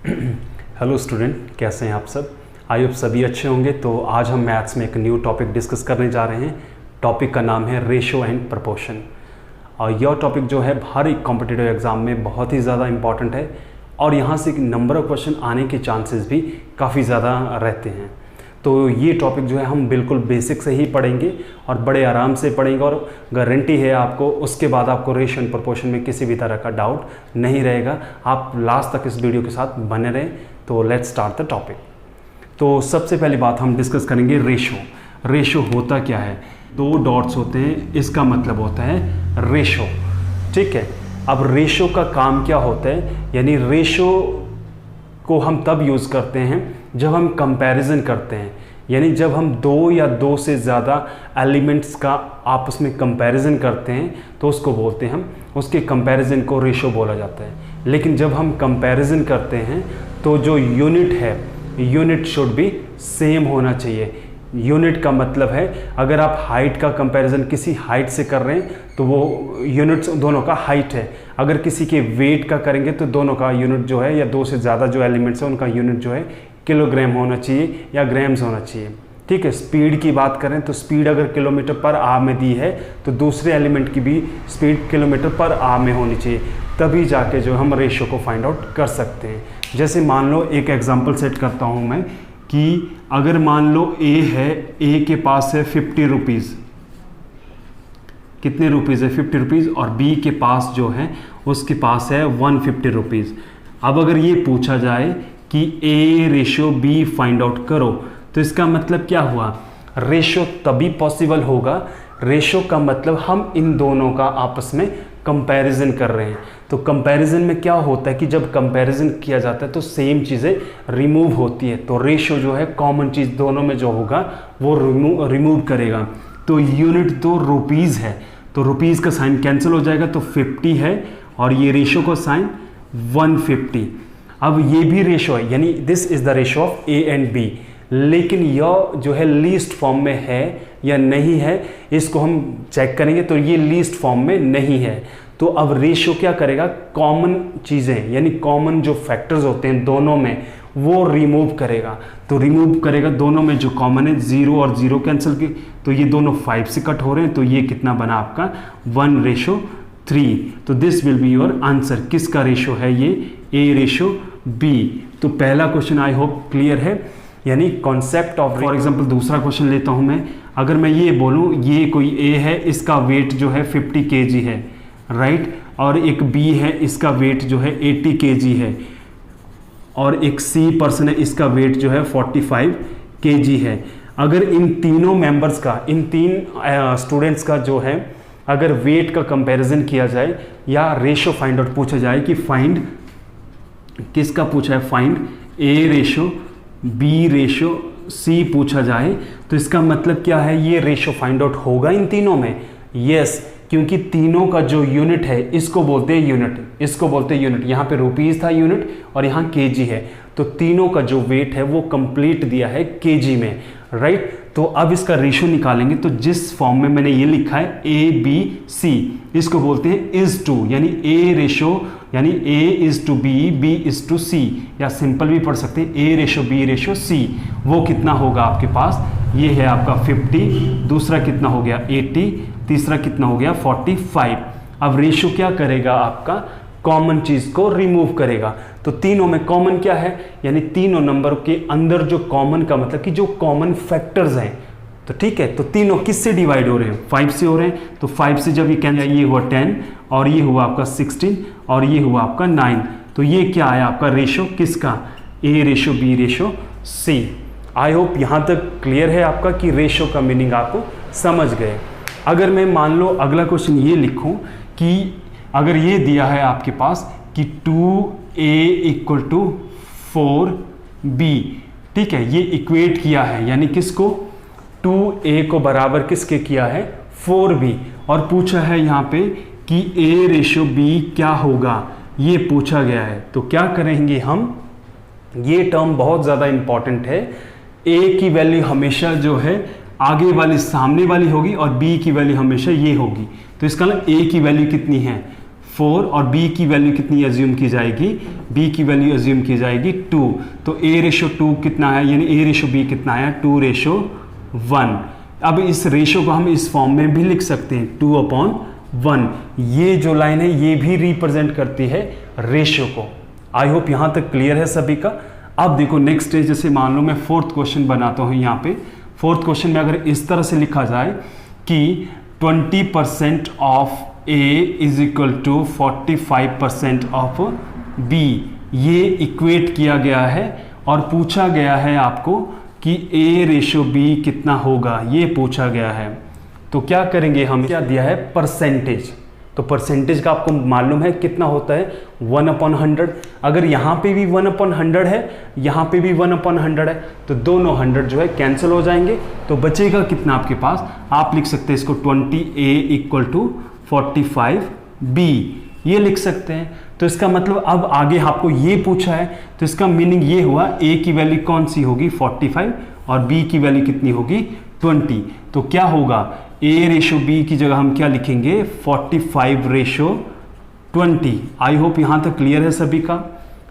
Hello student, कैसे हैं आप सब? आई होप सभी अच्छे होंगे। तो आज हम मैथ्स में एक न्यू टॉपिक डिस्कस करने जा रहे हैं। टॉपिक का नाम है रेशो एंड प्रपोर्शन। और यह टॉपिक जो है हर एक कॉम्पिटिटिव एग्जाम में बहुत ही ज़्यादा इंपॉर्टेंट है और यहाँ से नंबर ऑफ क्वेश्चन आने के चांसेस भी काफ़ी ज़्यादा रहते हैं। तो ये टॉपिक जो है हम बिल्कुल बेसिक से ही पढ़ेंगे और बड़े आराम से पढ़ेंगे और गारंटी है आपको उसके बाद आपको रेशो एंड प्रोपोर्शन में किसी भी तरह का डाउट नहीं रहेगा। आप लास्ट तक इस वीडियो के साथ बने रहें। तो लेट्स स्टार्ट द टॉपिक। तो सबसे पहली बात हम डिस्कस करेंगे रेशो। रेशो होता क्या है? दो डॉट्स होते हैं, इसका मतलब होता है रेशो। ठीक है, अब रेशो का काम क्या होता है? यानी रेशो को हम तब यूज़ करते हैं जब हम कंपैरिजन करते हैं, यानी जब हम दो या दो से ज़्यादा एलिमेंट्स का आपस में कंपैरिजन करते हैं तो उसको बोलते हैं हम, उसके कंपैरिजन को रेशो बोला जाता है। लेकिन जब हम कंपैरिजन करते हैं तो जो यूनिट है, यूनिट शुड बी सेम होना चाहिए। यूनिट का मतलब है अगर आप हाइट का कंपैरिजन किसी हाइट से कर रहे हैं तो वो यूनिट्स दोनों का हाइट है। अगर किसी के वेट का करेंगे तो दोनों का यूनिट जो है या दो से ज़्यादा जो एलिमेंट्स है उनका यूनिट जो है किलोग्राम होना चाहिए या ग्राम्स होना चाहिए। ठीक है, स्पीड की बात करें तो स्पीड अगर किलोमीटर पर आवर में दी है तो दूसरे एलिमेंट की भी स्पीड किलोमीटर पर आवर में होनी चाहिए, तभी जाके जो हम रेशो को फाइंड आउट कर सकते हैं। जैसे मान लो एक एग्जांपल सेट करता हूँ मैं कि अगर मान लो ए है, ए के पास है 50 रुपीज़। कितने रुपीज़ है? 50 रुपीज़। और बी के पास जो है उसके पास है 150 रुपीज़। अब अगर ये पूछा जाए कि ए रेशो बी फाइंड आउट करो तो इसका मतलब क्या हुआ? रेशो तभी पॉसिबल होगा, रेशो का मतलब हम इन दोनों का आपस में कंपैरिजन कर रहे हैं। तो कंपैरिजन में क्या होता है कि जब कंपैरिजन किया जाता है तो सेम चीज़ें रिमूव होती है। तो रेशो जो है कॉमन चीज़ दोनों में जो होगा वो रिमूव करेगा। तो यूनिट तो रुपीज़ है तो रुपीज़ का साइन कैंसिल हो जाएगा, तो 50 है और ये रेशो का साइन 150। अब ये भी रेशो है, यानी this is the ratio of A and B. लेकिन यह जो है लीस्ट फॉर्म में है या नहीं है, इसको हम चेक करेंगे। तो ये लीस्ट फॉर्म में नहीं है। तो अब रेशो क्या करेगा? कॉमन चीज़ें यानी कॉमन जो फैक्टर्स होते हैं दोनों में वो रिमूव करेगा। तो रिमूव करेगा दोनों में जो कॉमन है, 0 और 0 कैंसिल की, तो ये दोनों 5 से कट हो रहे हैं। तो ये कितना बना आपका? 1:3। तो this will be your answer. किसका रेशो है ये? ए रेशो बी। तो पहला क्वेश्चन आई होप क्लियर है, यानी कॉन्सेप्ट ऑफ। फॉर एग्जांपल दूसरा क्वेश्चन लेता हूं मैं। अगर मैं ये बोलूं ये कोई ए है, इसका वेट जो है 50 kg है, राइट, और एक बी है, इसका वेट जो है 80 kg है, और एक सी पर्सन है, इसका वेट जो है 45 kg है। अगर इन तीनों मेंबर्स का, इन तीन स्टूडेंट्स का जो है अगर वेट का कंपैरिजन किया जाए या रेशो फाइंड आउट पूछा जाए कि फाइंड किसका पूछा है, फाइंड ए रेशो बी रेशो सी पूछा जाए, तो इसका मतलब क्या है? ये रेशो फाइंड आउट होगा इन तीनों में। यस, क्योंकि तीनों का जो यूनिट है इसको बोलते हैं यूनिट, इसको बोलते हैं यूनिट। यहाँ पे रुपीज़ था यूनिट और यहाँ केजी है, तो तीनों का जो वेट है वो कंप्लीट दिया है केजी में, राइट। तो अब इसका रेशो निकालेंगे तो जिस फॉर्म में मैंने ये लिखा है ए बी सी, इसको बोलते हैं इज टू, यानी ए रेशो यानी A is to B, B is to C, या सिंपल भी पढ़ सकते हैं A ratio B ratio C. वो कितना होगा आपके पास? ये है आपका 50, दूसरा कितना हो गया 80, तीसरा कितना हो गया 45। अब रेशो क्या करेगा आपका? कॉमन चीज़ को रिमूव करेगा। तो तीनों में कॉमन क्या है? यानी तीनों नंबर के अंदर जो कॉमन का मतलब कि जो कॉमन फैक्टर्स हैं, तो ठीक है, तो तीनों किससे डिवाइड हो रहे हैं? 5 से हो रहे हैं। तो 5 से जब ये हुआ 10 और ये हुआ आपका 16 और ये हुआ आपका 9, तो ये क्या आया आपका रेशो? किसका? A ratio B ratio C. I hope यहाँ तक क्लियर है आपका कि रेशो का मीनिंग आपको समझ गए। अगर मैं मान लो अगला क्वेश्चन ये लिखूं कि अगर ये दिया है आपके पास कि 2a = 4b, ठीक है, ये इक्वेट किया है, यानी किसको? 2a को बराबर किसके किया है? 4b। और पूछा है यहाँ पे कि a रेशो b क्या होगा, ये पूछा गया है। तो क्या करेंगे हम? ये टर्म बहुत ज़्यादा इंपॉर्टेंट है। a की वैल्यू हमेशा जो है आगे वाली सामने वाली होगी और b की वैल्यू हमेशा ये होगी। तो इसका मतलब a की वैल्यू कितनी है? 4 और b की वैल्यू कितनी एज्यूम की जाएगी, b की वैल्यू एज्यूम की जाएगी 2। तो a/2 कितना है, यानी a/b कितना है 2/1। अब इस रेशो को हम इस फॉर्म में भी लिख सकते हैं 2/1। ये जो लाइन है ये भी रिप्रेजेंट करती है रेशो को। आई होप यहां तक क्लियर है सभी का। अब देखो नेक्स्ट है, जैसे मान लो मैं फोर्थ क्वेश्चन बनाता हूं। यहाँ पे फोर्थ क्वेश्चन में अगर इस तरह से लिखा जाए कि 20% of A is equal to 45% of B, ये इक्वेट किया गया है और पूछा गया है आपको कि A/B कितना होगा, ये पूछा गया है। तो क्या करेंगे हम, क्या दिया है परसेंटेज, तो परसेंटेज का आपको मालूम है कितना होता है 1/100। अगर यहाँ पे भी 1/100 है, यहाँ पे भी 1/100 है, तो दोनों 100 जो है कैंसिल हो जाएंगे। तो बचेगा कितना आपके पास, आप लिख सकते हैं इसको 20A इक्वल टू 45B, ये लिख सकते हैं। तो इसका मतलब अब आगे आपको ये पूछा है, तो इसका मीनिंग ये हुआ A की वैल्यू कौन सी होगी 45 और B की वैल्यू कितनी होगी 20। तो क्या होगा A/B की जगह हम क्या लिखेंगे 45/20। आई होप यहां तक क्लियर है सभी का।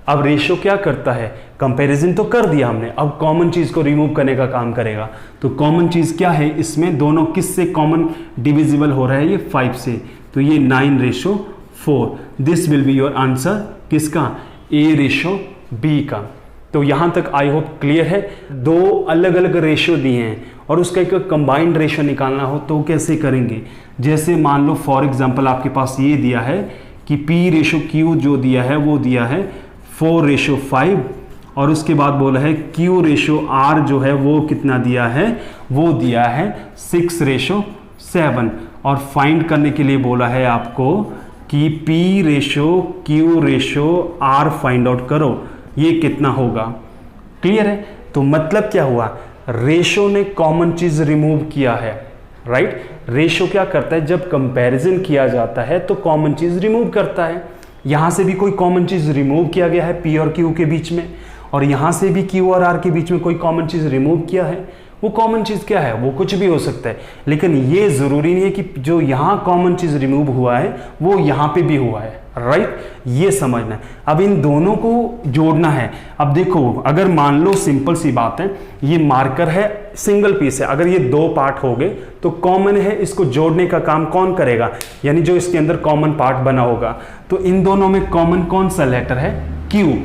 अब रेशो क्या करता है, कंपैरिजन तो कर दिया हमने, अब कॉमन चीज को रिमूव करने का काम करेगा। तो कॉमन चीज क्या है इसमें, दोनों किस से कॉमन डिविजिबल हो रहा है, ये 5 से, तो ये 9/4। This will be your answer किसका, A/B का। तो यहां तक आई होप क्लियर है। दो अलग अलग रेशियो दिए हैं और उसका एक कंबाइंड रेशियो निकालना हो तो कैसे करेंगे। जैसे मान लो फॉर एग्जांपल आपके पास ये दिया है कि P/Q जो दिया है वो दिया है 4/5 और उसके बाद बोला है Q/R जो है वो कितना दिया है, वो दिया है 6/7 और फाइंड करने के लिए बोला है आपको कि P/Q/R फाइंड आउट करो, ये कितना होगा। क्लियर है। तो मतलब क्या हुआ, रेशो ने कॉमन चीज रिमूव किया है, राइट। रेशो क्या करता है, जब कंपैरिजन किया जाता है तो कॉमन चीज रिमूव करता है। यहां से भी कोई कॉमन चीज रिमूव किया गया है P और Q के बीच में, और यहां से भी Q और R के बीच में कोई कॉमन चीज रिमूव किया है। वो कॉमन चीज क्या है, वो कुछ भी हो सकता है, लेकिन ये जरूरी नहीं है कि जो यहां कॉमन चीज रिमूव हुआ है वो यहां पे भी हुआ है, राइट। ये समझना है। अब इन दोनों को जोड़ना है। अब देखो अगर मान लो सिंपल सी बात है, ये मार्कर है, सिंगल पीस है, अगर ये दो पार्ट हो गए तो कॉमन है, इसको जोड़ने का काम कौन करेगा, यानी जो इसके अंदर कॉमन पार्ट बना होगा। तो इन दोनों में कॉमन कौन सा लेटर है, Q।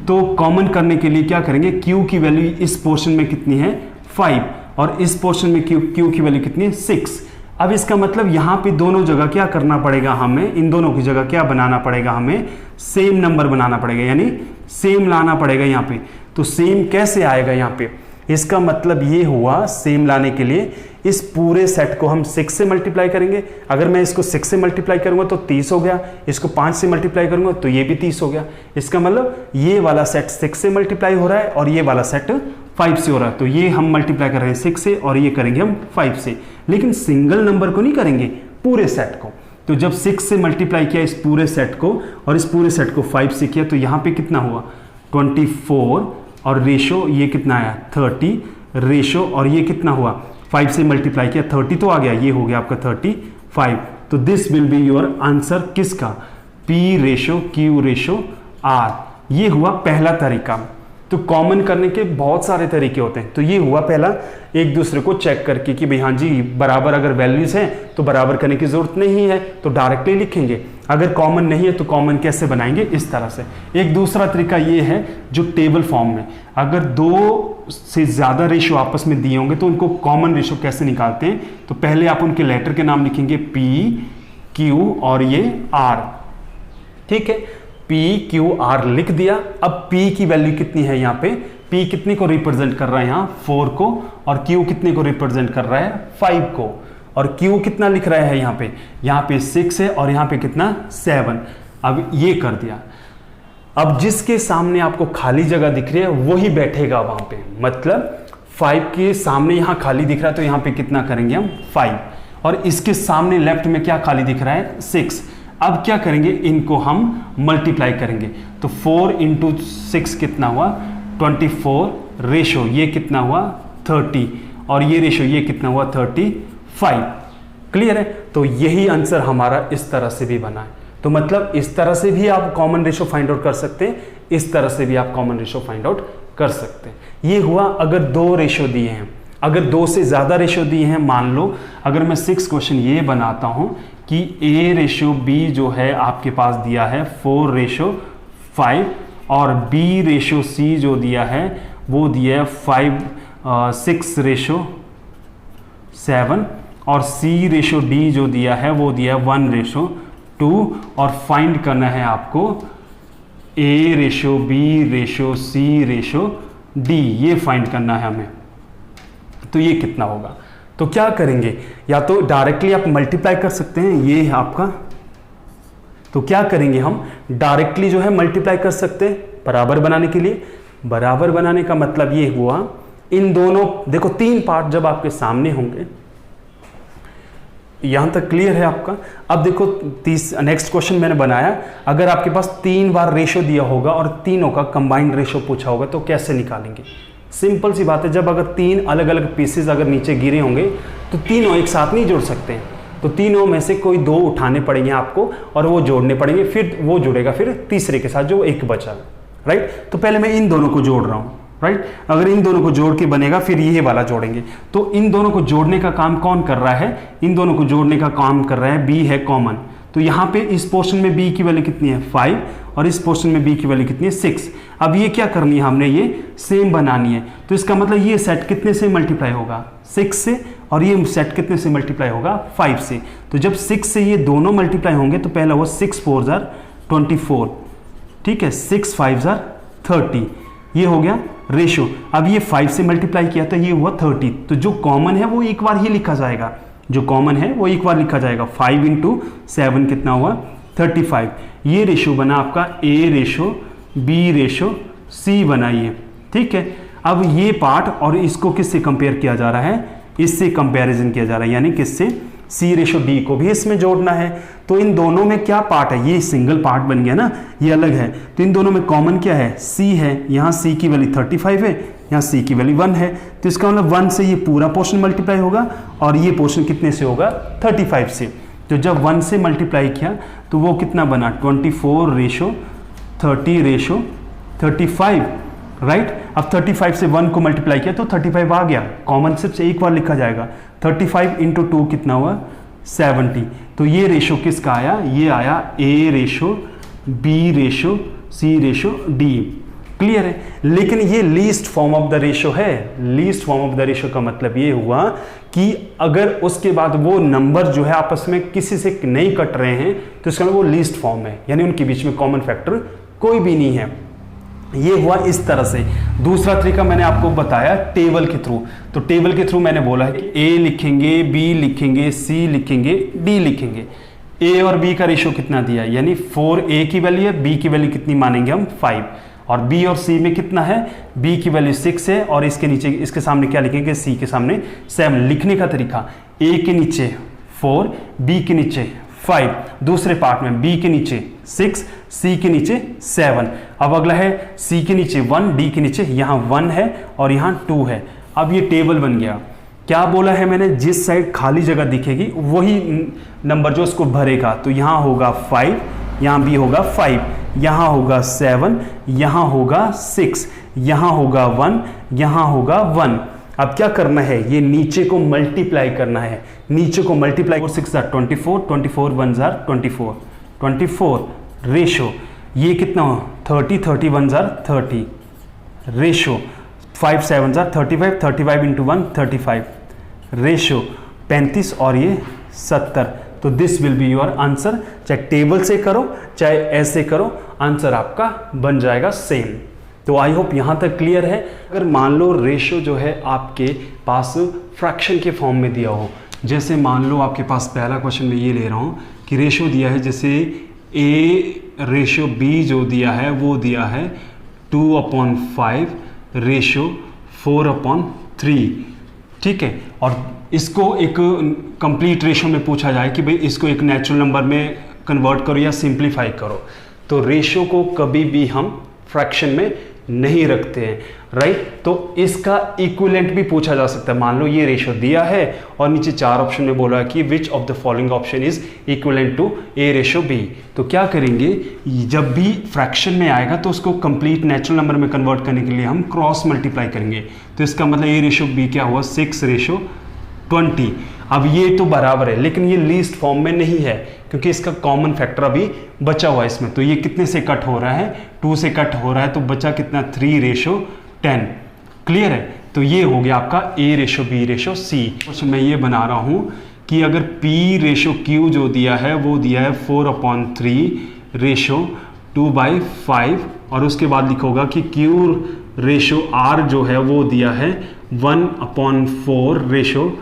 तो कॉमन करने के लिए क्या करेंगे, Q की वैल्यू इस पोर्शन में कितनी है 5 और इस पोर्शन में Q की वैल्यू कितनी है 6। अब इसका मतलब यहां पे दोनों जगह क्या करना पड़ेगा हमें, इन दोनों की जगह क्या बनाना पड़ेगा, हमें सेम नंबर बनाना पड़ेगा, यानी सेम लाना पड़ेगा यहां पे। तो सेम कैसे आएगा यहां पे, इसका मतलब ये हुआ सेम लाने के लिए इस पूरे सेट को हम 6 से मल्टीप्लाई करेंगे। अगर मैं इसको 6 से मल्टीप्लाई करूंगा तो 30 हो गया, इसको 5 से मल्टीप्लाई करूंगा तो ये भी 30 हो गया। इसका मतलब ये वाला सेट 6 से मल्टीप्लाई हो रहा है और ये वाला सेट 5 से हो रहा है। तो ये हम मल्टीप्लाई कर रहे हैं 6 से और ये करेंगे हम 5 से, लेकिन सिंगल नंबर को नहीं करेंगे, पूरे सेट को। तो जब 6 से मल्टीप्लाई किया इस पूरे सेट को और इस पूरे सेट को 5 से किया तो यहां पे कितना हुआ 24 और रेशो ये कितना आया 30 रेशो, और ये कितना हुआ 5 से मल्टीप्लाई किया 30 तो आ गया, ये हो गया आपका 35। तो this will be your answer किसका, P/Q/R। ये हुआ पहला तरीका। तो कॉमन करने के बहुत सारे तरीके होते हैं। तो ये हुआ पहला, एक दूसरे को चेक करके कि भाई हाँ जी बराबर अगर वैल्यूज हैं तो बराबर करने की जरूरत नहीं है, तो डायरेक्टली लिखेंगे। अगर कॉमन नहीं है तो कॉमन कैसे बनाएंगे, इस तरह से। एक दूसरा तरीका ये है जो टेबल फॉर्म में, अगर दो से ज्यादा रेशो आपस में दिए होंगे तो उनको कॉमन रेशो कैसे निकालते हैं। तो पहले आप उनके लेटर के नाम लिखेंगे P, Q और ये R, ठीक है। P/Q/R लिख दिया। अब P की वैल्यू कितनी है यहाँ पे, P कितने को रिप्रेजेंट कर रहा है यहाँ 4 को, और Q कितने को रिप्रेजेंट कर रहा है 5 को, और Q कितना लिख रहा है यहाँ पे 6 है और यहाँ पे कितना 7। अब ये कर दिया। अब जिसके सामने आपको खाली जगह दिख रही है वही बैठेगा वहां पे, मतलब 5 के सामने यहाँ खाली दिख रहा है तो यहाँ पे कितना करेंगे हम 5, और इसके सामने लेफ्ट में क्या खाली दिख रहा है 6। अब क्या करेंगे, इनको हम मल्टीप्लाई करेंगे। तो 4 × 6 कितना हुआ 24 रेशो, ये कितना हुआ 30, और ये रेशो ये कितना हुआ 35। क्लियर है। तो यही आंसर हमारा इस तरह से भी बना है। तो मतलब इस तरह से भी आप कॉमन रेशो फाइंड आउट कर सकते हैं, इस तरह से भी आप कॉमन रेशो फाइंड आउट कर सकते हैं। ये हुआ अगर दो रेशो दिए हैं। अगर दो से ज़्यादा रेशो दिए हैं, मान लो अगर मैं 6 क्वेश्चन ये बनाता हूँ कि A रेशो B जो है आपके पास दिया है 4:5 और B रेशो C जो दिया है वो दिया है 6:7 और C रेशो D जो दिया है वो दिया है 1:2 और फाइंड करना है आपको A ratio B ratio C ratio D, ये फाइंड करना है हमें। तो ये कितना होगा? तो क्या करेंगे, या तो डायरेक्टली आप मल्टीप्लाई कर सकते हैं, ये है आपका। तो क्या करेंगे, हम डायरेक्टली जो है मल्टीप्लाई कर सकते हैं बराबर बनाने के लिए। बराबर बनाने का मतलब ये हुआ, इन दोनों, देखो 3 पार्ट जब आपके सामने होंगे, यहां तक क्लियर है आपका। अब देखो नेक्स्ट क्वेश्चन मैंने बनाया, अगर आपके पास 3 बार रेशो दिया होगा और तीनों का कंबाइंड रेशो पूछा होगा तो कैसे निकालेंगे? सिंपल सी बात है, जब अगर 3 अलग अलग पीसेस अगर नीचे गिरे होंगे तो तीनों एक साथ नहीं जुड़ सकते हैं, तो तीनों में से कोई 2 उठाने पड़ेंगे आपको और वो जोड़ने पड़ेंगे, फिर वो जुड़ेगा फिर तीसरे के साथ जो एक बचा, राइट। तो पहले मैं इन दोनों को जोड़ रहा हूँ, राइट। अगर इन दोनों को जोड़ के बनेगा फिर ये वाला जोड़ेंगे। तो इन दोनों को जोड़ने का काम कौन कर रहा है? इन दोनों को जोड़ने का काम कर रहा है B है कॉमन। तो यहाँ पे इस पोर्शन में B की वैल्यू कितनी है 5 और इस पोर्शन में B की वैल्यू कितनी है 6। अब ये क्या करनी है हमने, ये सेम बनानी है। तो इसका मतलब ये सेट कितने से मल्टीप्लाई होगा 6 से, और ये सेट कितने से मल्टीप्लाई होगा 5 से। तो जब 6 से ये दोनों मल्टीप्लाई होंगे तो पहला हुआ 6 4 24, ठीक है, 6 5 30, ये हो गया रेशो। अब ये 5 से मल्टीप्लाई किया तो ये हुआ 30। तो जो कॉमन है वो एक बार ही लिखा जाएगा, जो कॉमन है वो एक बार लिखा जाएगा। 5 × 7 कितना हुआ 35। ये रेशो बना आपका A ratio B ratio C बनाइए, ठीक है। अब ये पार्ट और इसको किससे कंपेयर किया जा रहा है? इससे कंपैरिजन किया जा रहा है, यानी किससे? C रेशो D को भी इसमें जोड़ना है। तो इन दोनों में क्या पार्ट है? ये सिंगल पार्ट बन गया ना, ये अलग है। तो इन दोनों में कॉमन क्या है? C है। यहाँ C की वैल्यू 35 है, यहाँ C की वैल्यू 1 है। तो इसका मतलब 1 से ये पूरा पोर्शन मल्टीप्लाई होगा और ये पोर्शन कितने से होगा 35 से। तो जब 1 से मल्टीप्लाई किया तो वो कितना बना 24:30:35, राइट। अब 35 से 1 को मल्टीप्लाई किया तो 35 आ गया, कॉमन सिर्फ एक बार लिखा जाएगा। 35 × 2 कितना हुआ 70। तो ये रेशो किसका आया? ये आया A ratio B ratio C ratio D। Clear है? लेकिन ये least form of the ratio है। Least form of the ratio का मतलब ये हुआ कि अगर उसके बाद वो नंबर जो है आपस में किसी से नहीं कट रहे हैं तो इसका मतलब वो लीस्ट फॉर्म है, यानी उनके बीच में कॉमन फैक्टर कोई भी नहीं है। ये हुआ इस तरह से। दूसरा तरीका मैंने आपको बताया टेबल के थ्रू। तो टेबल के थ्रू मैंने बोला है कि A लिखेंगे, B लिखेंगे, C लिखेंगे, D लिखेंगे। A और B का रेशो कितना दिया है, यानी 4A की वैल्यू है, B की वैल्यू कितनी मानेंगे हम 5, और B और C में कितना है, B की वैल्यू 6 है और इसके नीचे इसके सामने क्या लिखेंगे, C के सामने 7। लिखने का तरीका A के नीचे 4, B के नीचे 5, दूसरे पार्ट में B के नीचे 6, C के नीचे 7। अब अगला है C के नीचे 1, D के नीचे यहाँ 1 है और यहाँ 2 है। अब ये टेबल बन गया। क्या बोला है मैंने, जिस साइड खाली जगह दिखेगी वही नंबर जो उसको भरेगा। तो यहाँ होगा 5, यहाँ भी होगा 5, यहाँ होगा 7, यहाँ होगा 6, यहाँ होगा 1, यहाँ होगा 1। अब क्या करना है, ये नीचे को मल्टीप्लाई करना है। नीचे को मल्टीप्लाई 4 6 24, 24 1 24, 24 रेशो। ये कितना हो 30, 31 30 रेशो। 5 7 35, 35 × 1 35 रेशो 35 और ये 70। तो this will be your answer. चाहे टेबल से करो चाहे ऐसे करो, आंसर आपका बन जाएगा सेम। तो आई होप यहाँ तक क्लियर है। अगर मान लो रेशो जो है आपके पास फ्रैक्शन के फॉर्म में दिया हो, जैसे मान लो आपके पास पहला क्वेश्चन में ये ले रहा हूँ कि रेशो दिया है, जैसे A रेशो B जो दिया है वो दिया है 2/5 रेशो 4/3, ठीक है। और इसको एक कंप्लीट रेशो में पूछा जाए कि भाई इसको एक नेचुरल नंबर में कन्वर्ट करो या सिंप्लीफाई करो, तो रेशो को कभी भी हम फ्रैक्शन में नहीं रखते हैं, राइट। तो इसका इक्विवेलेंट भी पूछा जा सकता है। मान लो ये रेशो दिया है और नीचे 4 ऑप्शन में बोला कि which of the following option is equivalent to A:B। तो क्या करेंगे, जब भी फ्रैक्शन में आएगा तो उसको कंप्लीट नेचुरल नंबर में कन्वर्ट करने के लिए हम क्रॉस मल्टीप्लाई करेंगे। तो इसका मतलब A:B क्या हुआ, 6:20। अब ये तो बराबर है, लेकिन ये लीस्ट फॉर्म में नहीं है क्योंकि इसका कॉमन फैक्टर अभी बचा हुआ है इसमें। तो ये कितने से कट हो रहा है, 2 से कट हो रहा है, तो बचा कितना, 3:10। क्लियर है। तो ये हो गया आपका A:B:C। कुछ मैं ये बना रहा हूं कि अगर P:Q जो दिया है वो दिया है 4/3:2/5, और उसके बाद लिखोगा कि Q:R जो है वो दिया है 1/4:2/3।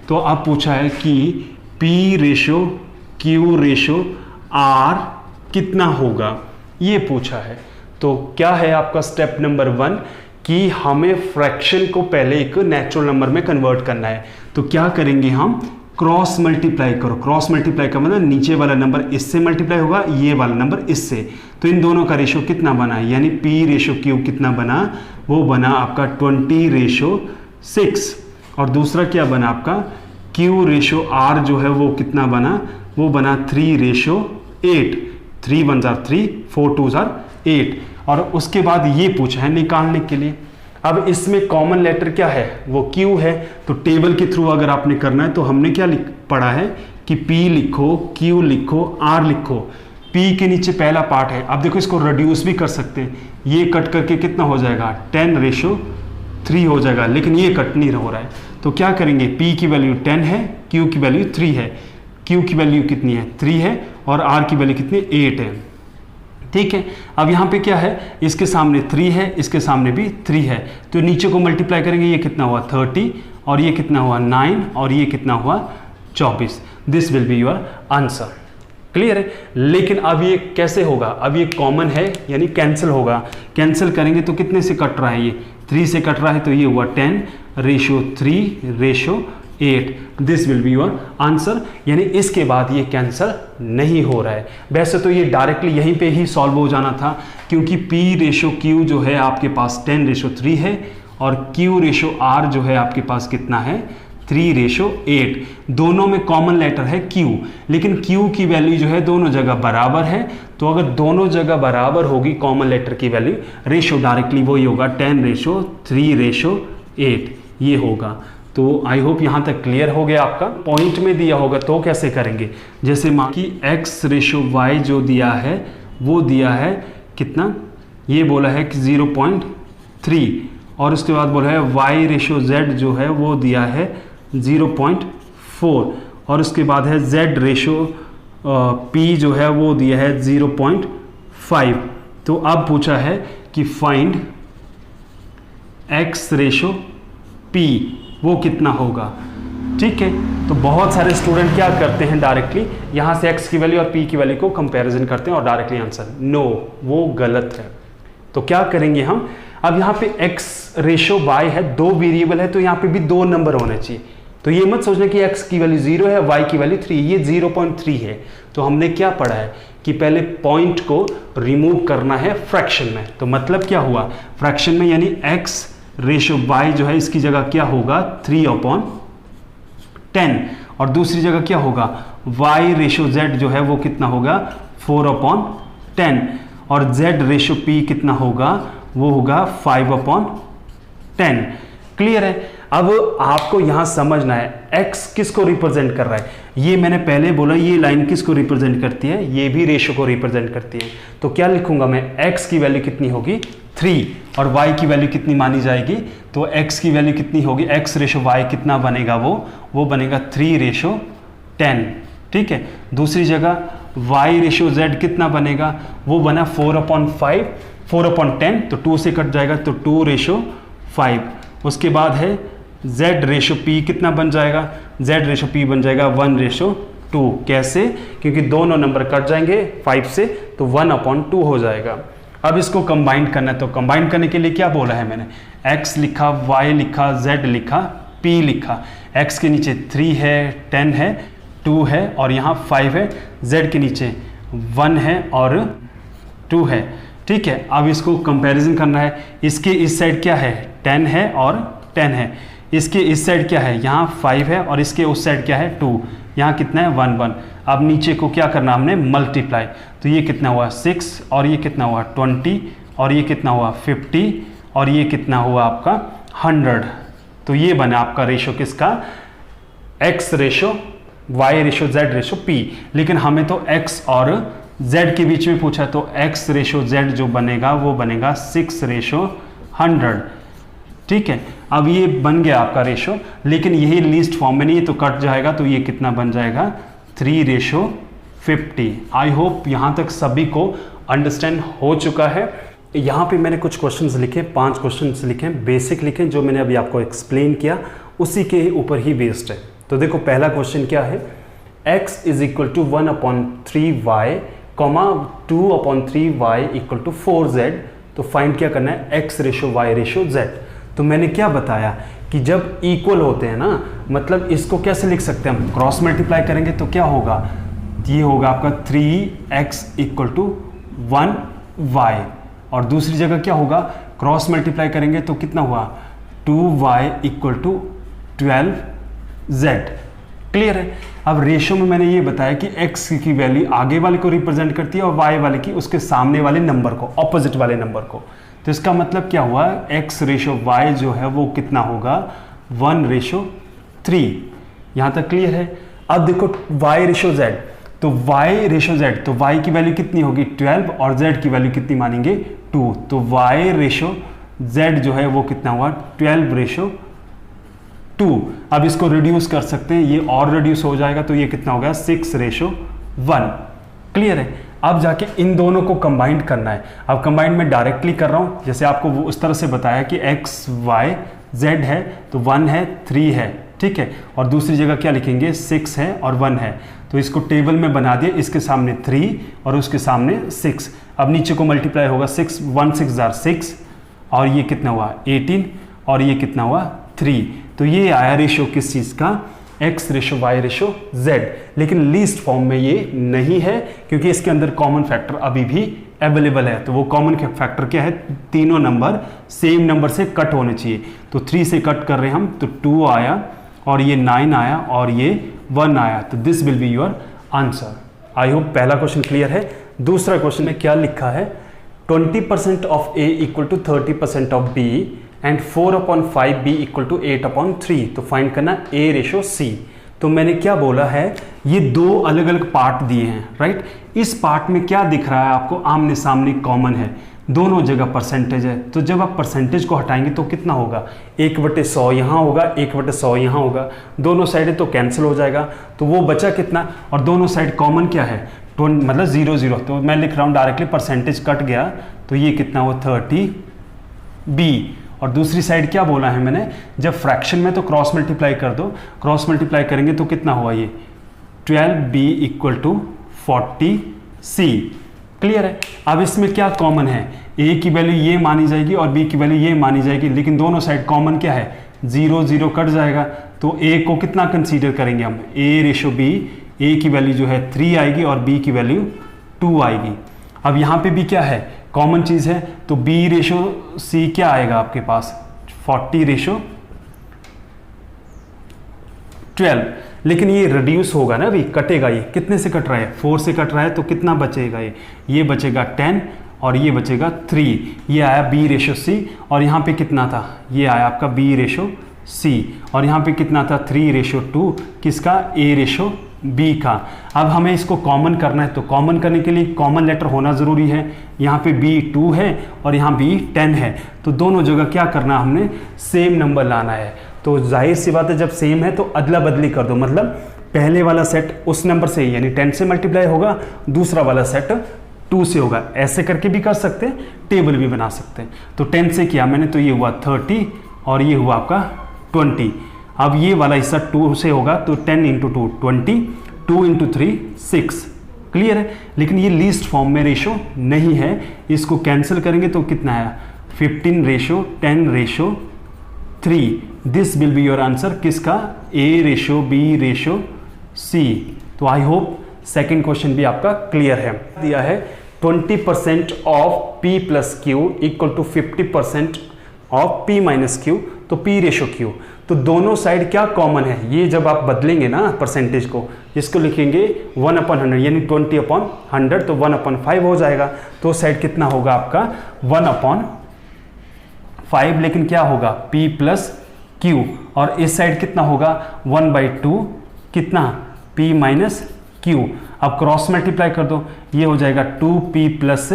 तो अब पूछा है कि P:Q:R कितना होगा, ये पूछा है। तो क्या है आपका स्टेप नंबर 1 कि हमें फ्रैक्शन को पहले एक नेचुरल नंबर में कन्वर्ट करना है। तो क्या करेंगे हम, क्रॉस मल्टीप्लाई करो। क्रॉस मल्टीप्लाई का मतलब नीचे वाला नंबर इससे मल्टीप्लाई होगा, ये वाला नंबर इससे। तो इन दोनों का रेशो कितना बना, यानी P:Q कितना बना, वो बना आपका 20:6। और दूसरा क्या बना आपका Q:R जो है वो कितना बना, वो बना 3:8। 3 1 3, 4 2 8। और उसके बाद ये पूछा है निकालने के लिए। अब इसमें कॉमन लेटर क्या है, वो Q है। तो टेबल के थ्रू अगर आपने करना है तो हमने क्या पढ़ा है कि P लिखो, Q लिखो, R लिखो। P के नीचे पहला पार्ट है। अब देखो इसको रिड्यूस भी कर सकते हैं। ये कट करके कितना हो जाएगा, 10:3 हो जाएगा, लेकिन ये कट नहीं हो रहा है। तो क्या करेंगे, P की वैल्यू 10 है, Q की वैल्यू 3 है। Q की वैल्यू कितनी है, 3 है, और R की वैल्यू कितनी, 8 है। ठीक है। अब यहाँ पे क्या है, इसके सामने 3 है, इसके सामने भी 3 है, तो नीचे को मल्टीप्लाई करेंगे, ये कितना हुआ 30, और ये कितना हुआ 9, और ये कितना हुआ 24। This will be your answer. Clear है। लेकिन अब ये कैसे होगा, अब ये कॉमन है यानी कैंसिल होगा। कैंसिल करेंगे तो कितने से कट रहा है, ये 3 से कट रहा है, तो ये हुआ 10:3:8। This will be your answer. यानी इसके बाद ये कैंसिल नहीं हो रहा है। वैसे तो ये डायरेक्टली यहीं पे ही सॉल्व हो जाना था, क्योंकि P:Q जो है आपके पास 10:3 है, और Q:R जो है आपके पास कितना है, 3:8। दोनों में कॉमन लेटर है Q, लेकिन Q की वैल्यू जो है दोनों जगह बराबर है। तो अगर दोनों जगह बराबर होगी कॉमन लेटर की वैल्यू, रेशो डायरेक्टली वही होगा, 10:3:8 ये होगा। तो आई होप यहाँ तक क्लियर हो गया आपका। पॉइंट में दिया होगा तो कैसे करेंगे, जैसे मान कि X:Y जो दिया है वो दिया है कितना, ये बोला है कि 0.3, और उसके बाद बोला है Y:Z जो है वो दिया है 0.4, और उसके बाद है Z:P जो है वो दिया है 0.5। तो अब पूछा है कि फाइंड X:P वो कितना होगा। ठीक है। तो बहुत सारे स्टूडेंट क्या करते हैं, डायरेक्टली यहां से X की वैल्यू और P की वैल्यू को कंपैरिजन करते हैं और डायरेक्टली आंसर। नो, वो गलत है। तो क्या करेंगे हम, अब यहाँ पे X:Y है, 2 वेरिएबल है, तो यहाँ पे भी 2 नंबर होने चाहिए। तो ये मत सोचना कि X की वैल्यू 0 है, Y की वैल्यू 3, ये 0.3 है। तो हमने क्या पढ़ा है कि पहले पॉइंट को रिमूव करना है फ्रैक्शन में। तो मतलब क्या हुआ, फ्रैक्शन में यानी X:Y जो है इसकी जगह क्या होगा, 3/10, और दूसरी जगह क्या होगा, Y:Z जो है वो कितना होगा, 4/10, और Z:P कितना होगा, वो होगा 5/10। क्लियर है। अब आपको यहां समझना है X किसको रिप्रेजेंट कर रहा है। ये मैंने पहले बोला, ये लाइन किसको रिप्रेजेंट करती है, ये भी रेशो को रिप्रेजेंट करती है। तो क्या लिखूंगा मैं, X की वैल्यू कितनी होगी, 3, और Y की वैल्यू कितनी मानी जाएगी, तो X की वैल्यू कितनी होगी, X:Y कितना बनेगा, वो बनेगा 3:10। ठीक है। दूसरी जगह Y:Z कितना बनेगा, वो बना 4/5, 4/10, तो 2 से कट जाएगा, तो 2:5। उसके बाद है Z:P कितना बन जाएगा, Z:P बन जाएगा 1:2। कैसे, क्योंकि दोनों नंबर कट जाएंगे 5 से, तो 1/2 हो जाएगा। अब इसको कंबाइन करना है, तो कंबाइन करने के लिए क्या बोला है मैंने, X लिखा, Y लिखा, Z लिखा, P लिखा। X के नीचे 3 है, 10 है, 2 है, और यहाँ 5 है। Z के नीचे 1 है और 2 है। ठीक है, अब इसको कंपैरिजन करना है। इसके इस साइड क्या है, 10 है और 10 है। इसके इस साइड क्या है, यहाँ 5 है और इसके उस साइड क्या है 2, यहाँ कितना है 1 1। अब नीचे को क्या करना हमने, मल्टीप्लाई। तो ये कितना हुआ 6 और ये कितना हुआ 20 और ये कितना हुआ 50 और ये कितना हुआ आपका 100। तो ये बना आपका रेशो किसका, x ratio y ratio z ratio p। लेकिन हमें तो x और z के बीच में पूछा, तो x रेशो z जो बनेगा वो बनेगा 6 रेशो 100। ठीक है, अब ये बन गया आपका रेशो, लेकिन यही लीस्ट फॉर्म में नहीं है तो कट जाएगा, तो ये कितना बन जाएगा 3 रेशो 50। आई होप यहाँ तक सभी को अंडरस्टैंड हो चुका है। यहाँ पे मैंने कुछ क्वेश्चंस लिखे, 5 क्वेश्चंस लिखे, बेसिक लिखे, जो मैंने अभी आपको एक्सप्लेन किया उसी के ऊपर ही बेस्ड है। तो देखो पहला क्वेश्चन क्या है, x is equal to 1/3y, 2/3y equal to 4z। तो फाइंड क्या करना है, x ratio y ratio z। तो मैंने क्या बताया कि जब इक्वल होते हैं ना, मतलब इसको कैसे लिख सकते हैं हम, क्रॉस मल्टीप्लाई करेंगे तो क्या होगा, ये होगा आपका 3x इक्वल टू 1y, और दूसरी जगह क्या होगा, क्रॉस मल्टीप्लाई करेंगे तो कितना हुआ 2y equal to 12z। Clear है। अब रेशो में मैंने ये बताया कि x की वैल्यू आगे वाले को रिप्रेजेंट करती है और y वाले की उसके सामने वाले नंबर को, ऑपोजिट वाले नंबर को। तो इसका मतलब क्या हुआ, x रेशो y जो है वो कितना होगा 1:3। यहाँ तक क्लियर है। अब देखो y रेशो z, तो y रेशो z, तो y की वैल्यू कितनी होगी 12 और z की वैल्यू कितनी मानेंगे 2। तो y रेशो z जो है वो कितना हुआ 12:2। अब इसको रिड्यूस कर सकते हैं, ये और रिड्यूस हो जाएगा, तो ये कितना हो गया 6:1। क्लियर है। अब जाके इन दोनों को कंबाइंड करना है। अब कंबाइंड में डायरेक्टली कर रहा हूं, जैसे आपको वो उस तरह से बताया कि x y z है तो 1 है 3 है, ठीक है, और दूसरी जगह क्या लिखेंगे 6 है और 1 है। तो इसको टेबल में बना दिया, इसके सामने 3 और उसके सामने 6। अब नीचे को मल्टीप्लाई होगा 6 1 6 जार 6 और ये कितना हुआ 18 और ये कितना हुआ 3। तो ये आया रेशो किस चीज़ का, x ratio y ratio z। लेकिन लीस्ट फॉर्म में ये नहीं है क्योंकि इसके अंदर कॉमन फैक्टर अभी भी अवेलेबल है। तो वो कॉमन फैक्टर क्या है, तीनों नंबर सेम नंबर से कट होने चाहिए। तो 3 से कट कर रहे हैं हम, तो 2 आया और ये 9 आया और ये 1 आया। तो this will be your answer. I hope पहला क्वेश्चन क्लियर है। दूसरा क्वेश्चन में क्या लिखा है, 20% of a equal to 30% of b and 4/5b equal to 8/3। तो फाइंड करना a रेशो c। तो मैंने क्या बोला है, ये दो अलग अलग पार्ट दिए हैं, राइट। इस पार्ट में क्या दिख रहा है आपको, आमने सामने कॉमन है, दोनों जगह परसेंटेज है। तो जब आप परसेंटेज को हटाएंगे तो कितना होगा, 1/100 यहाँ होगा, 1/100 यहाँ होगा, दोनों साइड तो कैंसिल हो जाएगा। तो वो बचा कितना, और दोनों साइड कॉमन क्या है, मतलब 0 0। तो मैं लिख रहा हूँ डायरेक्टली, परसेंटेज कट गया तो ये कितना हुआ 30b। और दूसरी साइड क्या बोला है मैंने, जब फ्रैक्शन में तो क्रॉस मल्टीप्लाई कर दो, क्रॉस मल्टीप्लाई करेंगे तो कितना हुआ ये 12b equal to 40c। Clear है। अब इसमें क्या कॉमन है, a की वैल्यू ये मानी जाएगी और b की वैल्यू ये मानी जाएगी, लेकिन दोनों साइड कॉमन क्या है 0 0 कट जाएगा। तो a को कितना कंसीडर करेंगे हम, a रेशो b, a की वैल्यू जो है 3 आएगी और b की वैल्यू 2 आएगी। अब यहाँ पे भी क्या है, कॉमन चीज़ है, तो b रेशो c क्या आएगा आपके पास 40:12। लेकिन ये रिड्यूस होगा ना, अभी कटेगा, ये कितने से कट रहा है 4 से कट रहा है, तो कितना बचेगा, ये बचेगा 10 और ये बचेगा 3। ये आया b रेशो c और यहाँ पे कितना था, ये आया आपका b रेशो c और यहाँ पे कितना था 3:2 किसका, a रेशो b का। अब हमें इसको कॉमन करना है, तो कॉमन करने के लिए कॉमन लेटर होना ज़रूरी है। यहाँ पे b 2 है और यहाँ b 10 है, तो दोनों जगह क्या करना, हमने सेम नंबर लाना है। तो जाहिर सी बात है, जब सेम है तो अदला बदली कर दो, मतलब पहले वाला सेट उस नंबर से यानी 10 से मल्टीप्लाई होगा, दूसरा वाला सेट 2 से होगा। ऐसे करके भी कर सकते हैं, टेबल भी बना सकते हैं। तो 10 से किया मैंने, तो ये हुआ 30 और ये हुआ आपका 20। अब ये वाला हिस्सा 2 से होगा, तो 10 × 2 20, 2 × 3 6। क्लियर है। लेकिन ये लीस्ट फॉर्म में रेशो नहीं है, इसको कैंसिल करेंगे तो कितना है 15:10:3। This will be your answer किसका, a ratio b ratio c। तो आई होप सेकेंड क्वेश्चन भी आपका क्लियर है। दिया है 20% of P plus Q equal to 50% of P minus Q, तो P रेशो क्यू। तो दोनों साइड क्या कॉमन है, ये जब आप बदलेंगे ना परसेंटेज को, इसको लिखेंगे 1/100 यानी 20/100, तो 1/5 हो जाएगा। तो साइड कितना होगा आपका 1/5, लेकिन क्या होगा P प्लस क्यू, और इस साइड कितना होगा 1/2 कितना P माइनस क्यू। अब क्रॉस मल्टीप्लाई कर दो, ये हो जाएगा 2P प्लस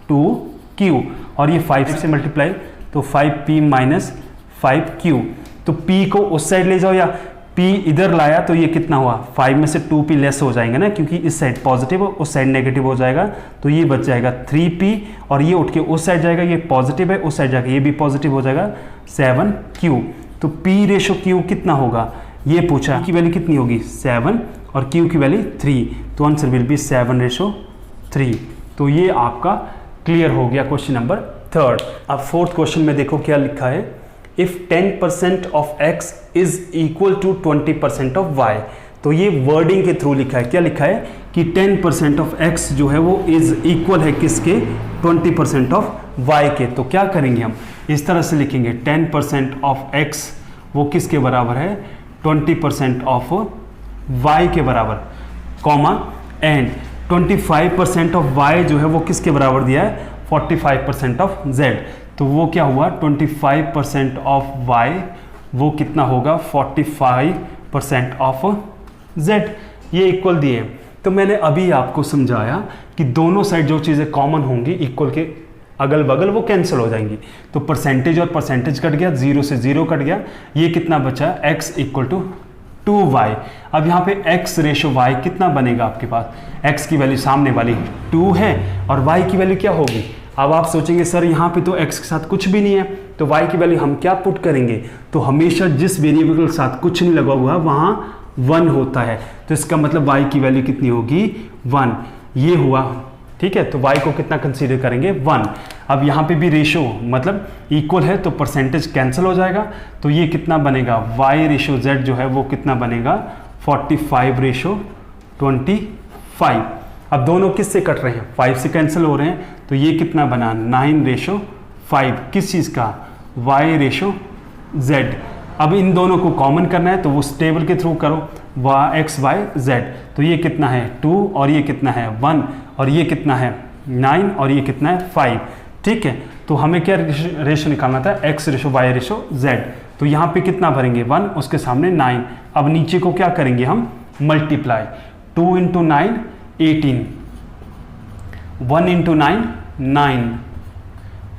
2Q, और ये 5 से मल्टीप्लाई तो 5P माइनस 5Q। तो P को उस साइड ले जाओ या P इधर लाया तो ये कितना हुआ 5 में से 2P लेस हो जाएंगे ना, क्योंकि इस साइड पॉजिटिव उस साइड नेगेटिव हो जाएगा, तो ये बच जाएगा 3P, और ये उठ के उस साइड जाएगा, ये पॉजिटिव है उस साइड जाएगा, ये भी पॉजिटिव हो जाएगा 7Q। तो P रेशो Q कितना होगा, ये पूछा की वैल्यू कितनी होगी 7 और Q की वैल्यू 3, तो आंसर विल बी 7/3। तो ये आपका क्लियर हो गया क्वेश्चन नंबर 3। अब 4th क्वेश्चन में देखो क्या लिखा है, if 10% of x is equal to 20% of y। तो ये वर्डिंग के थ्रू लिखा है, क्या लिखा है कि 10% ऑफ x जो है वो इज इक्वल है किसके 20% ऑफ y के। तो क्या करेंगे हम, इस तरह से लिखेंगे 10% ऑफ x वो किसके बराबर है 20% ऑफ y के बराबर, कॉमा, एंड 25% ऑफ y जो है वो किसके बराबर दिया है 45% ऑफ z। तो वो क्या हुआ 25% ऑफ y वो कितना होगा 45% ऑफ z, ये इक्वल दिए। तो मैंने अभी आपको समझाया कि दोनों साइड जो चीज़ें कॉमन होंगी इक्वल के अगल बगल वो कैंसिल हो जाएंगी। तो परसेंटेज और परसेंटेज कट गया, 0 से 0 कट गया, ये कितना बचा x इक्वल टू 2y। अब यहाँ पे x रेशो y कितना बनेगा आपके पास, x की वैल्यू सामने वाली 2 है और y की वैल्यू क्या होगी। अब आप सोचेंगे सर यहाँ पे तो x के साथ कुछ भी नहीं है, तो y की वैल्यू हम क्या पुट करेंगे। तो हमेशा जिस वेरिएबल के साथ कुछ नहीं लगा हुआ वहाँ 1 होता है, तो इसका मतलब y की वैल्यू कितनी होगी 1, ये हुआ, ठीक है। तो y को कितना कंसीडर करेंगे 1। अब यहाँ पे भी रेशो मतलब इक्वल है तो परसेंटेज कैंसिल हो जाएगा, तो ये कितना बनेगा y रेशो z जो है वो कितना बनेगा 45/25। अब दोनों किस से कट रहे हैं 5 से कैंसिल हो रहे हैं, तो ये कितना बना 9/5, किस चीज़ का y रेशो z। अब इन दोनों को कॉमन करना है तो वो टेबल के थ्रू करो, x y z, तो ये कितना है 2 और ये कितना है 1 और ये कितना है 9 और ये कितना है 5, ठीक है। तो हमें क्या रेशो निकालना था x ratio y ratio z। तो यहाँ पे कितना भरेंगे 1, उसके सामने 9। अब नीचे को क्या करेंगे हम मल्टीप्लाई, 2 × 9 18, 1 × 9 9,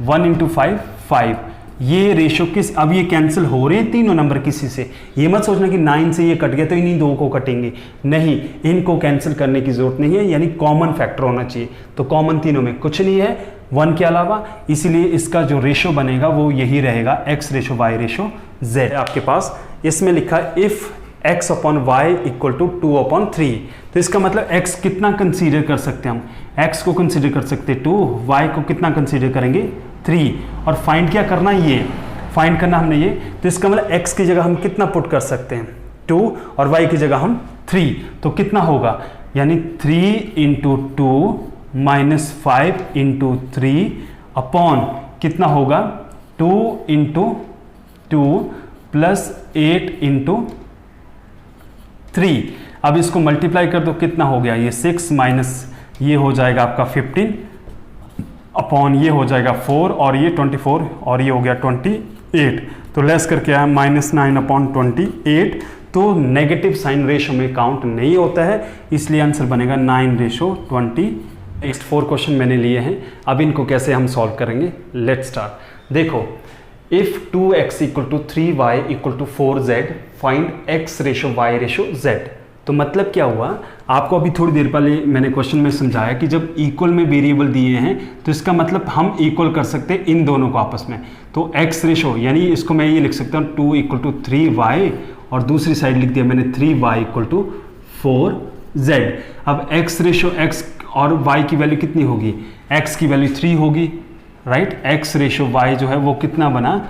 1 × 5 5। ये रेशो किस, अब ये कैंसिल हो रहे हैं तीनों नंबर किसी से, ये मत सोचना कि 9 से ये कट गया तो इन्हीं दो को कटेंगे, नहीं, इनको कैंसिल करने की जरूरत नहीं है, यानी कॉमन फैक्टर होना चाहिए। तो कॉमन तीनों में कुछ नहीं है 1 के अलावा, इसीलिए इसका जो रेशो बनेगा वो यही रहेगा x ratio y ratio z। आपके पास इसमें लिखा if x upon y equal to 2/3, तो इसका मतलब x कितना कंसीडर कर सकते हैं हम, x को कंसीडर कर सकते 2, y को कितना कंसीडर करेंगे 3, और फाइंड क्या करना है ये फाइंड करना हमने ये, तो इसका मतलब x की जगह हम कितना पुट कर सकते हैं 2 और y की जगह हम 3, तो कितना होगा यानी 3 × 2 - 5 × 3 अपॉन कितना होगा 2 × 2 + 8 × 3। अब इसको मल्टीप्लाई कर दो, कितना हो गया ये 6 माइनस ये हो जाएगा आपका 15 अपॉन ये हो जाएगा 4 और ये 24 और ये हो गया 28, तो लेस करके आया -9/28। तो नेगेटिव साइन रेशो में काउंट नहीं होता है, इसलिए आंसर बनेगा 9/20। नेक्स्ट 4 क्वेश्चन मैंने लिए हैं, अब इनको कैसे हम सॉल्व करेंगे, लेट्स स्टार्ट। देखो if 2x = 3y = 4z find x ratio y ratio z। तो मतलब क्या हुआ, आपको अभी थोड़ी देर पहले मैंने क्वेश्चन में समझाया कि जब इक्वल में वेरिएबल दिए हैं तो इसका मतलब हम इक्वल कर सकते हैं इन दोनों को आपस में। तो x रेशो यानी इसको मैं ये लिख सकता हूँ 2 = 3y और दूसरी साइड लिख दिया मैंने 3y = 4z। अब x रेशो x और y की वैल्यू कितनी होगी, x की वैल्यू 3 होगी, राइट। x रेशो y जो है वो कितना बना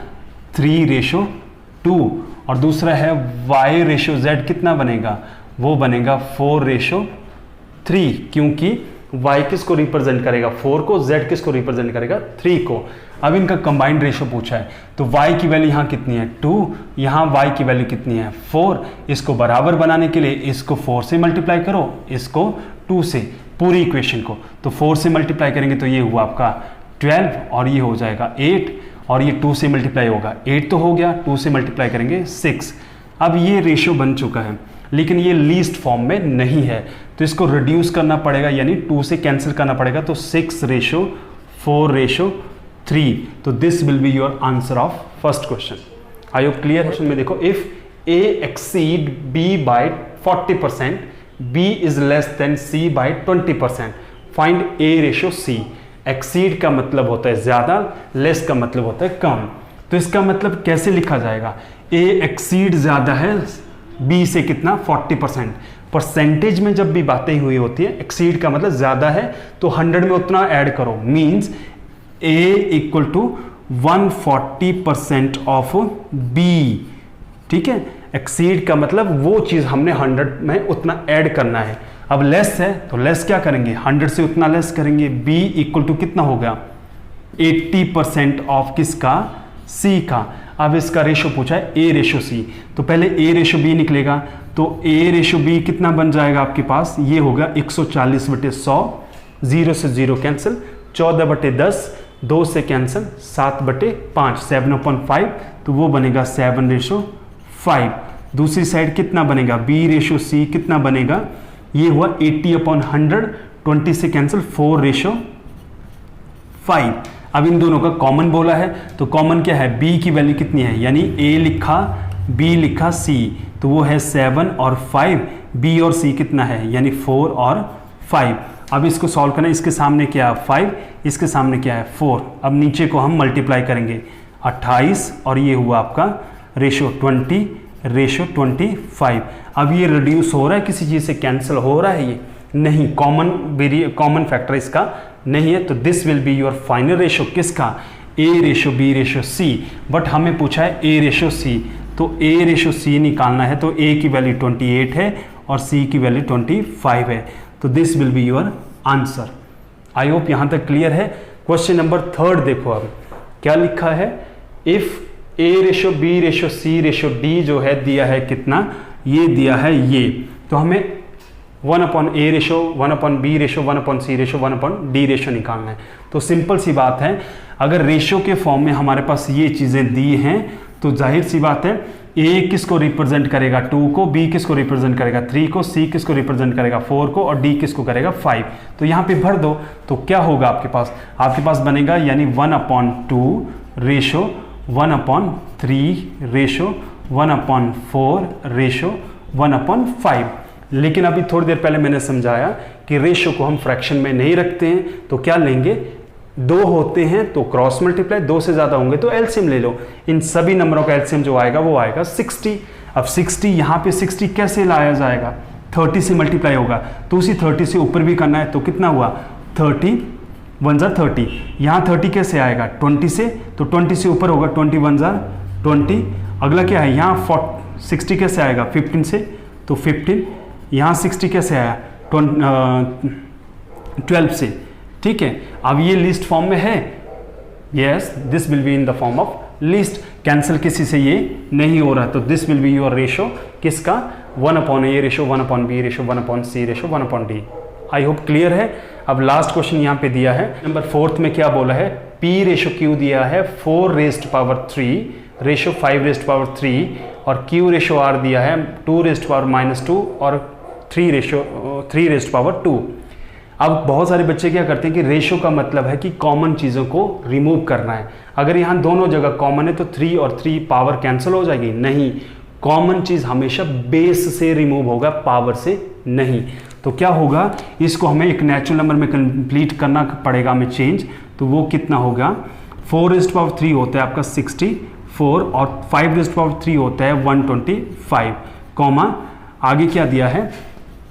3/2 और दूसरा है y रेशो z कितना बनेगा, वो बनेगा 4/3, क्योंकि y किसको रिप्रेजेंट करेगा 4 को, z किसको रिप्रेजेंट करेगा 3 को। अब इनका कंबाइंड रेशो पूछा है तो y की वैल्यू यहाँ कितनी है 2, यहाँ y की वैल्यू कितनी है 4। इसको बराबर बनाने के लिए इसको 4 से मल्टीप्लाई करो, इसको 2 से, पूरी इक्वेशन को। तो 4 से मल्टीप्लाई करेंगे तो ये हुआ आपका 12 और ये हो जाएगा 8 और ये 2 से मल्टीप्लाई होगा 8 तो हो गया, 2 से मल्टीप्लाई करेंगे 6। अब ये रेशो बन चुका है लेकिन ये लीस्ट फॉर्म में नहीं है तो इसको रिड्यूस करना पड़ेगा, यानी 2 से कैंसिल करना पड़ेगा। तो 6:4:3। तो this will be your answer of first question. I hope clear है। में देखो, if A exceed B by 40%, B is less than C by 20%, find A:C। Exceed का मतलब होता है ज्यादा, लेस का मतलब होता है कम। तो इसका मतलब कैसे लिखा जाएगा? A एक्सीड ज्यादा है B से कितना 40%। परसेंटेज में जब भी बातें हुई होती है, एक्सीड का मतलब ज्यादा है तो 100 में उतना ऐड करो, means A equal to 140% of B। ठीक है, एक्सीड का मतलब वो चीज हमने 100 में उतना ऐड करना है। अब लेस है तो लेस क्या करेंगे, 100 से उतना लेस करेंगे। B इक्वल टू कितना हो गया 80% ऑफ किसका, C का। अब इसका रेशो पूछा है A:C, तो पहले A:B निकलेगा तो A:B कितना बन जाएगा आपके पास, ये होगा 140/100, 0 से 0 कैंसिल, 14/10, 2 से कैंसिल, 7/5, 7/5, तो वो बनेगा 7:5। दूसरी साइड कितना बनेगा B:C कितना बनेगा, ये हुआ 80/100, 20 से कैंसिल, 4:5। अब इन दोनों का कॉमन बोला है तो कॉमन क्या है, B की वैल्यू कितनी है, यानी A लिखा B लिखा C, तो वो है 7 और 5, B और C कितना है, यानी 4 और 5। अब इसको सॉल्व करना, इसके सामने क्या है 5, इसके सामने क्या है 4। अब नीचे को हम मल्टीप्लाई करेंगे 28 और ये हुआ आपका रेशो 20:25। अब ये रिड्यूस हो रहा है, किसी चीज़ से कैंसिल हो रहा है, ये नहीं, कॉमन फैक्टर इसका नहीं है। तो this will be your final ratio किसका, A:B:C। बट हमें पूछा है A:C, तो A:C निकालना है तो A की वैल्यू 28 है और C की वैल्यू 25 है। तो this will be your answer. I hope यहां तक क्लियर है। क्वेश्चन नंबर 3 देखो, अब क्या लिखा है, इफ A:B:C:D जो है दिया है कितना, ये दिया है ये, तो हमें 1/A:, 1/B:, 1/C:, 1/D निकालना है। तो सिंपल सी बात है, अगर रेशो के फॉर्म में हमारे पास ये चीजें दी हैं तो जाहिर सी बात है A किसको रिप्रेजेंट करेगा 2 को, B किसको रिप्रेजेंट करेगा 3 को, C किसको रिप्रेजेंट करेगा 4 को और D किसको करेगा 5। तो यहाँ पे भर दो तो क्या होगा आपके पास बनेगा, यानी 1/2 रेशो 1/3 रेशो 1/4 रेशो 1/5। लेकिन अभी थोड़ी देर पहले मैंने समझाया कि रेशो को हम फ्रैक्शन में नहीं रखते हैं, तो क्या लेंगे, 2 होते हैं तो क्रॉस मल्टीप्लाई, 2 से ज्यादा होंगे तो एलसीएम ले लो। इन सभी नंबरों का एलसीएम जो आएगा वो आएगा 60। अब 60 यहाँ पे 60 कैसे लाया जाएगा, 30 से मल्टीप्लाई होगा, तो उसी 30 से ऊपर भी करना है, तो कितना हुआ 30 1 जार 30। यहाँ 30 कैसे आएगा 20 से, तो 20 से ऊपर होगा, 20 1 जार 20। अगला क्या है, यहाँ 60 कैसे आएगा 15 से, तो 15। यहाँ 60 कैसे आया 12 से। ठीक है, अब ये लिस्ट फॉर्म में है, yes this will be in the form of list, cancel किसी से ये नहीं हो रहा, तो this will be your ratio किसका, 1/A ratio 1/B ratio 1/C ratio 1/D। आई होप क्लियर है। अब लास्ट क्वेश्चन यहाँ पे दिया है नंबर 4 में, क्या बोला है, P:Q दिया है 4⁻³ रेशो 5⁻³ और Q:R दिया है 2⁻⁻² और 3⁻²। अब बहुत सारे बच्चे क्या करते हैं कि रेशो का मतलब है कि कॉमन चीज़ों को रिमूव करना है। अगर यहाँ दोनों जगह कॉमन है तो 3 और 3 पावर कैंसिल हो जाएगी, नहीं, कॉमन चीज़ हमेशा बेस से रिमूव होगा, पावर से नहीं। तो क्या होगा, इसको हमें एक नेचुरल नंबर में कंप्लीट करना पड़ेगा हमें चेंज, तो वो कितना होगा, 4⁻³ होता है आपका 64 और 5⁻³ होता है 125, कॉमा आगे क्या दिया है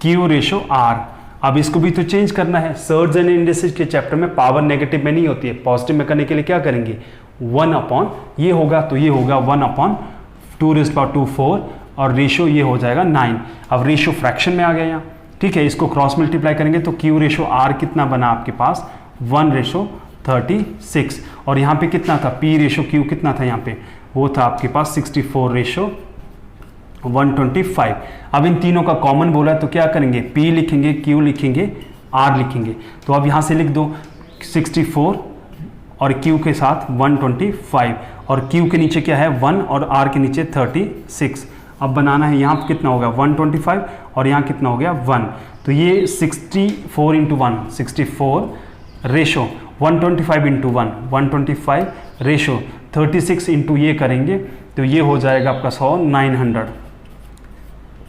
Q:R। अब इसको भी तो चेंज करना है। सर्ज एंड इंडिसेस के चैप्टर में पावर नेगेटिव में नहीं होती है, पॉजिटिव में करने के लिए क्या करेंगे, 1/ ये होगा, तो ये होगा 1/2⁻²⁴ और रेशो ये हो जाएगा 9। अब रेशो फ्रैक्शन में आ गया यहाँ, ठीक है, इसको क्रॉस मल्टीप्लाई करेंगे तो Q रेशो R कितना बना आपके पास 1:36, और यहाँ पे कितना था P रेशो Q कितना था यहाँ पे, वो था आपके पास 64:125। अब इन तीनों का कॉमन बोला तो क्या करेंगे, P लिखेंगे, Q लिखेंगे, R लिखेंगे। तो अब यहाँ से लिख दो 64 और Q के साथ 125, और Q के नीचे क्या है 1 और R के नीचे 36। अब बनाना है, यहाँ कितना हो गया 125 और यहाँ कितना हो गया 1, तो ये 64 into 1 64 ratio 125 into 1 125 ratio 36 into ये करेंगे तो ये हो जाएगा आपका 100 900।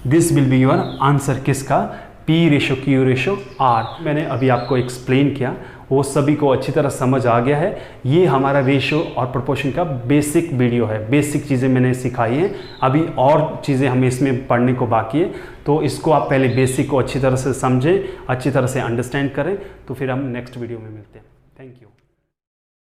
This will be your answer किसका, P ratio Q ratio R। मैंने अभी आपको एक्सप्लेन किया, वो सभी को अच्छी तरह समझ आ गया है। ये हमारा रेशो और प्रोपोर्शन का बेसिक वीडियो है, बेसिक चीज़ें मैंने सिखाई हैं, अभी और चीज़ें हमें इसमें पढ़ने को बाकी है। तो इसको आप पहले बेसिक को अच्छी तरह से समझें, अच्छी तरह से अंडरस्टैंड करें, तो फिर हम नेक्स्ट वीडियो में मिलते हैं। Thank you.